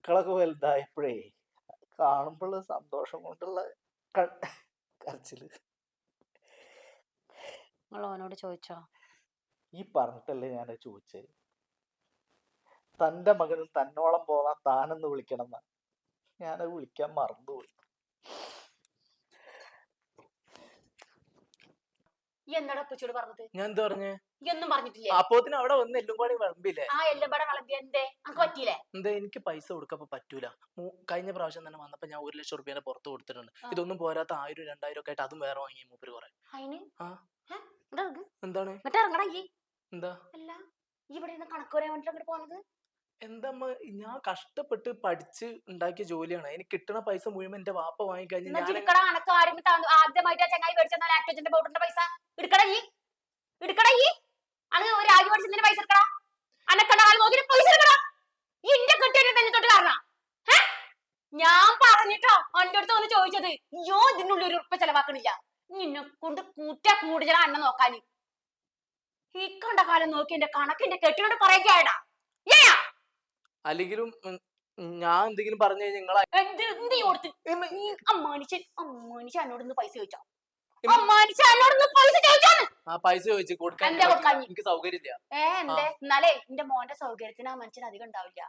മക്കളൊക്കെ വലുതായപ്പോഴേ കാണുമ്പോൾ സന്തോഷം കൊണ്ടുള്ള കരച്ചില്. നിങ്ങൾ അവനോട് ചോദിച്ചോ? ഈ പറഞ്ഞിട്ടല്ലേ ഞാൻ ചോദിച്ചത്. തന്റെ മകനും തന്നോളം പോകാൻ താനെന്ന് വിളിക്കണം എന്നാ. ഞാനത് വിളിക്കാൻ മറന്നുപോയി. എന്താടാ ഉപ്പച്ചോട് പറഞ്ഞത്? ഞാൻ എന്താ പറഞ്ഞേ? ഒന്നും പറഞ്ഞിട്ടില്ലേ? അപ്പോത്തിന് അവിടെ വന്ന് എല്ലും പാടി വിളമ്പില്ലേ? ആ എല്ലാം പാടെ വിളമ്പി എന്തേ അനക്ക് പറ്റിയില്ലേ? എന്താ എനിക്ക് പൈസ കൊടുക്കപ്പോ പറ്റൂല. കഴിഞ്ഞ പ്രാവശ്യം തന്നെ വന്നപ്പോ ഞാൻ 1,00,000 റുപ്യേനെ പുറത്ത് കൊടുത്തിട്ടുണ്ട്. ഇതൊന്നും പോരാത്ത 1000 2000 ഒക്കെ ആയിട്ട് അതും വേറെ വാങ്ങി മൂപ്പര് കുറെ. എന്താണ് എന്താ അല്ല ഇവിടെ കണക്ക് പറയാൻ വേണ്ടിട്ട് അങ്ങോട്ട് പോകുന്നത്? എന്താ ഞാൻ കഷ്ടപ്പെട്ട് പഠിച്ച് ഉണ്ടാക്കിയ ജോലിയാണ്. എനിക്ക് കിട്ടണ പൈസ മുഴുവൻ എന്റെ വാപ്പ വാങ്ങിക്കഴിഞ്ഞാൽ ആദ്യമായിട്ട് ചങ്ങായി മേടിച്ച ലാക്ടോജന്റെ പൗഡറിന്റെ പൈസ എടുക്കടാ ഈ ഒരു ആദ്യം മേടിച്ചതിന്റെ പൈസ എടുക്കടാ. അനക്കട പൈസ എടുക്കടാ. എന്റെ കെട്ടിയിട്ട് തന്നെ തൊട്ട് കാരണം ഞാൻ പറഞ്ഞിട്ടോ എന്റെ അടുത്ത് വന്ന് ചോദിച്ചത്. യോ ഇതിനുള്ളിൽ ഒരു ഉറപ്പ് ചെലവാക്കണില്ല. നിന്നെ കൊണ്ട് കൂടുതൽ അന്ന നോക്കാന് ഈ കണ്ട കാലം നോക്കി എന്റെ കണക്കിന്റെ കെട്ടിനോട് പറയൊക്കെയാടാ. അല്ലെങ്കിലും ഞാൻ എന്തെങ്കിലും പറഞ്ഞു കഴിഞ്ഞാൽ മനുഷ്യൻ എന്നോട് പൈസ ചോദിച്ചോ? പൈസ ചോദിച്ചു കൊടുക്കാൻ എനിക്ക് സൗകര്യമില്ല. എന്തേ എന്നാലേ എന്റെ മോന്റെ സൗകര്യത്തിന് ആ മനുഷ്യൻ അധികം ഉണ്ടാവില്ല.